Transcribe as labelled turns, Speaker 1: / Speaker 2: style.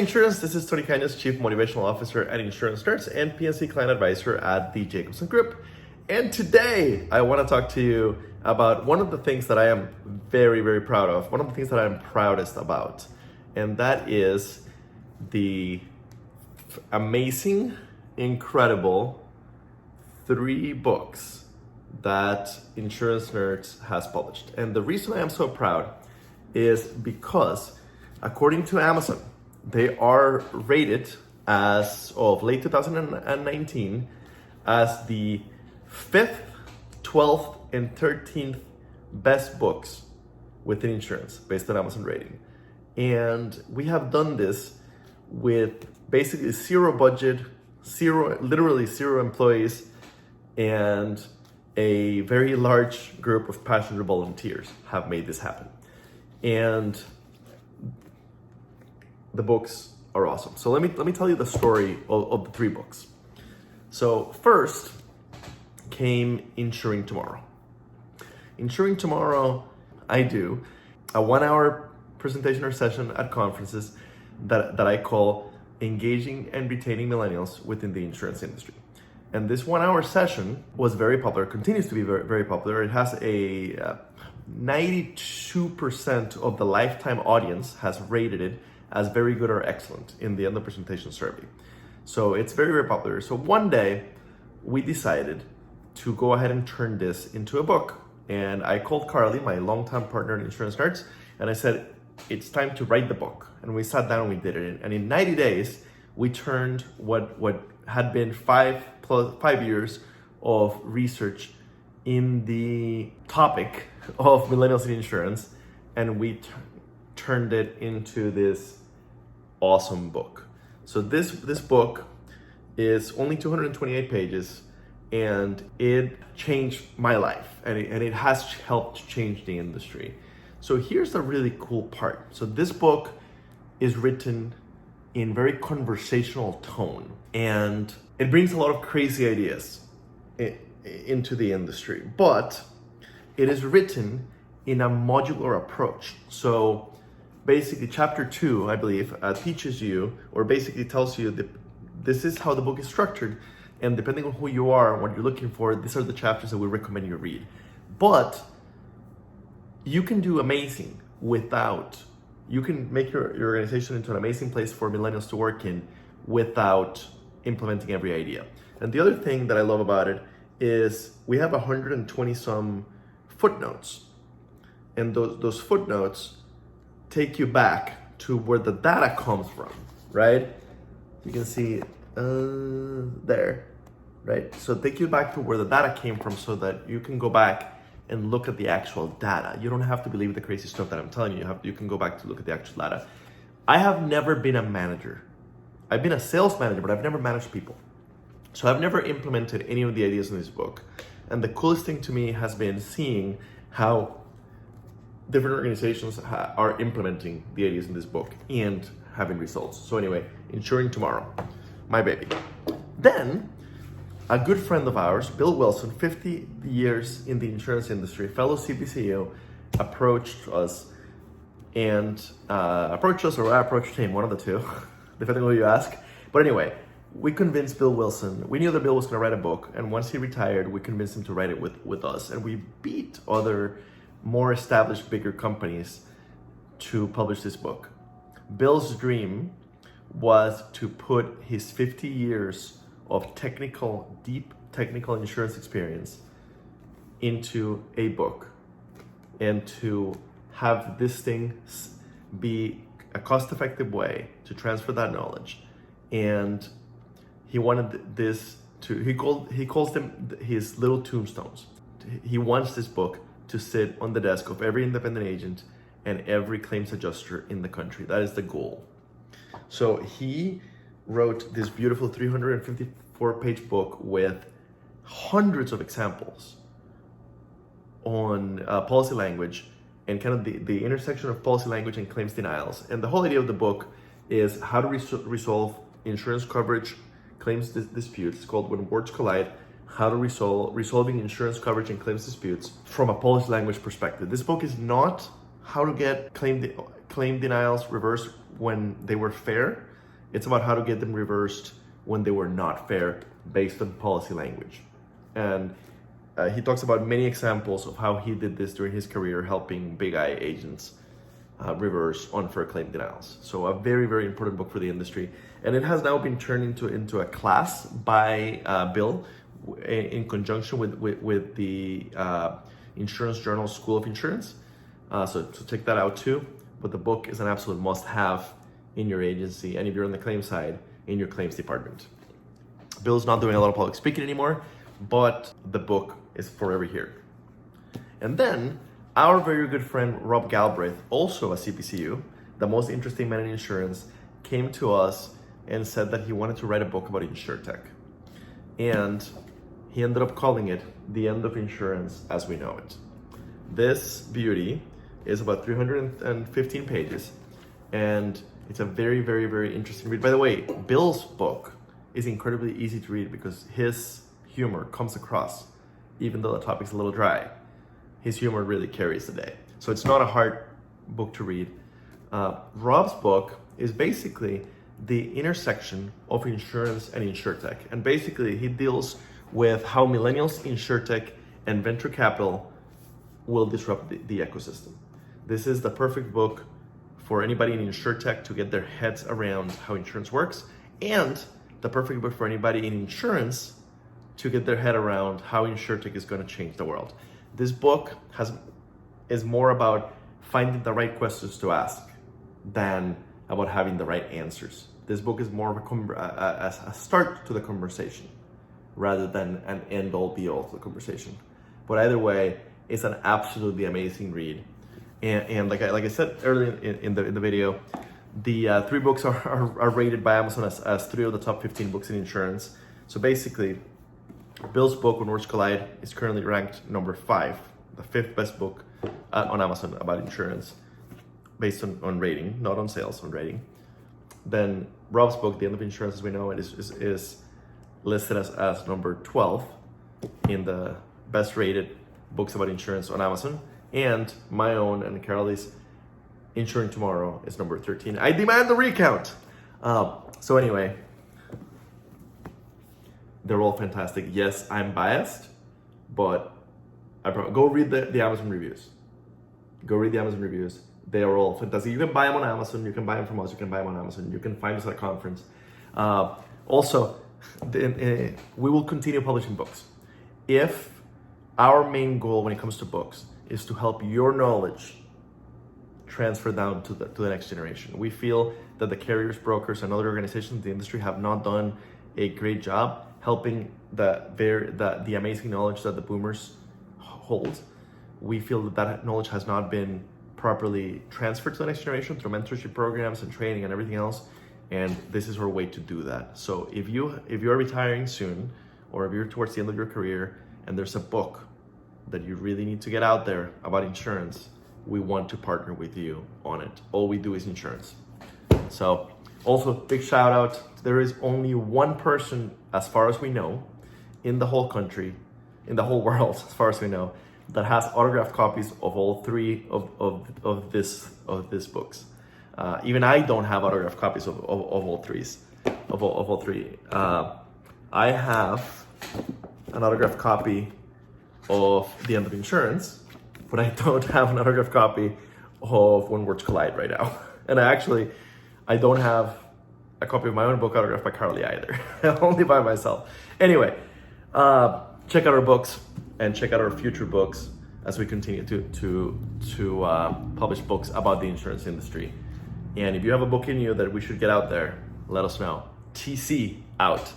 Speaker 1: Insurance. This is Tony Cañas, Chief Motivational Officer at Insurance Nerds and PNC Client Advisor at the Jacobson Group. And today I want to talk to you about one of the things that I am very, very proud of, one of the things that I'm proudest about, and that is the amazing, incredible 3 books that Insurance Nerds has published. And the reason I am so proud is because, according to Amazon, they are rated as of late 2019 as the 5th, 12th, and 13th best books within insurance based on Amazon rating. And we have done this with basically zero budget, literally zero employees, and a very large group of passionate volunteers have made this happen. And the books are awesome. So let me tell you the story of the 3 books. So first came Insuring Tomorrow. Insuring Tomorrow, I do a 1-hour presentation or session at conferences that I call Engaging and Retaining Millennials Within the Insurance Industry. And this 1-hour session was very popular, continues to be very, very popular. It has a 92% of the lifetime audience has rated it as very good or excellent in the end of presentation survey. So it's very, very popular. So one day we decided to go ahead and turn this into a book. And I called Carly, my longtime partner in Insurance Nerds, and I said, it's time to write the book. And we sat down and we did it. And in 90 days, we turned what had been 5 years of research in the topic of millennials in insurance, and we turned it into this awesome book. So this book is only 228 pages, and it changed my life, and it has helped change the industry. So here's the really cool part. So this book is written in very conversational tone, and it brings a lot of crazy ideas into the industry, but it is written in a modular approach. So basically chapter 2, I believe, teaches you, or basically tells you that this is how the book is structured, and depending on who you are and what you're looking for, these are the chapters that we recommend you read. But you can do amazing you can make your organization into an amazing place for millennials to work in without implementing every idea. And the other thing that I love about it is we have 120 some footnotes, and those footnotes take you back to where the data comes from, right? You can see there, right? So take you back to where the data came from so that you can go back and look at the actual data. You don't have to believe the crazy stuff that I'm telling you. You can go back to look at the actual data. I have never been a manager. I've been a sales manager, but I've never managed people. So I've never implemented any of the ideas in this book. And the coolest thing to me has been seeing how different organizations are implementing the ideas in this book and having results. So anyway, Insuring Tomorrow, my baby. Then, a good friend of ours, Bill Wilson, 50 years in the insurance industry, fellow CPCO, approached us or I approached him, one of the two, depending on who you ask. But anyway, we convinced Bill Wilson. We knew that Bill was going to write a book, and once he retired, we convinced him to write it with us. And we beat other more established, bigger companies to publish this book. Bill's dream was to put his 50 years of deep technical insurance experience into a book, and to have this thing be a cost-effective way to transfer that knowledge. And he wanted this he calls them his little tombstones. He wants this book to sit on the desk of every independent agent and every claims adjuster in the country. That is the goal. So he wrote this beautiful 354-page book with hundreds of examples on policy language and kind of the intersection of policy language and claims denials. And the whole idea of the book is how to resolve insurance coverage claims disputes. It's called When Words Collide, how to resolving insurance coverage and claims disputes from a policy language perspective. This book is not how to get claim denials reversed when they were fair. It's about how to get them reversed when they were not fair based on policy language. And he talks about many examples of how he did this during his career, helping big I agents reverse unfair claim denials. So a very, very important book for the industry. And it has now been turned into a class by Bill in conjunction with the Insurance Journal School of Insurance. So check that out too. But the book is an absolute must-have in your agency, and if you're on the claim side, in your claims department. Bill's not doing a lot of public speaking anymore, but the book is forever here. And then our very good friend Rob Galbraith, also a CPCU, the most interesting man in insurance, came to us and said that he wanted to write a book about insurtech. And he ended up calling it The End of Insurance as We Know It. This beauty is about 315 pages, and it's a very, very, very interesting read. By the way, Bill's book is incredibly easy to read because his humor comes across, even though the topic's a little dry. His humor really carries the day. So it's not a hard book to read. Rob's book is basically the intersection of insurance and insurtech. And basically he deals with how millennials, insurtech, and venture capital will disrupt the ecosystem. This is the perfect book for anybody in insurtech to get their heads around how insurance works, and the perfect book for anybody in insurance to get their head around how insurtech is going to change the world. This book is more about finding the right questions to ask than about having the right answers. This book is more of a start to the conversation rather than an end-all be-all to the conversation. But either way, it's an absolutely amazing read. And like I said earlier in the video, the 3 books are rated by Amazon as 3 of the top 15 books in insurance. So basically, Bill's book, When Worlds Collide, is currently ranked number 5, the 5th best book on Amazon about insurance, based on rating, not on sales, on rating. Then Rob's book, The End of Insurance as We Know It, is listed as number 12 in the best rated books about insurance on Amazon. And my own and Carol's Insuring Tomorrow is number 13. I demand the recount. So anyway, they're all fantastic. Yes, I'm biased, but go read the Amazon reviews. Go read the Amazon reviews. They are all fantastic. You can buy them on Amazon. You can buy them from us. You can buy them on Amazon. You can find us at a conference. Also, we will continue publishing books. If our main goal when it comes to books is to help your knowledge transfer down to the next generation. We feel that the carriers, brokers, and other organizations in the industry have not done a great job helping the amazing knowledge that the boomers hold. We feel that knowledge has not been properly transferred to the next generation through mentorship programs and training and everything else. And this is our way to do that. So if you're retiring soon, or if you're towards the end of your career and there's a book that you really need to get out there about insurance, we want to partner with you on it. All we do is insurance. So also big shout out. There is only one person, as far as we know, in the whole country, in the whole world, as far as we know, that has autographed copies of all 3 of this books. Even I don't have autographed copies of all 3. I have an autographed copy of The End of Insurance, but I don't have an autographed copy of When Worlds Collide right now. And I don't have a copy of my own book autographed by Carly either. Only by myself. Anyway, check out our books and check out our future books as we continue to publish books about the insurance industry. And if you have a book in you that we should get out there, let us know. TC out.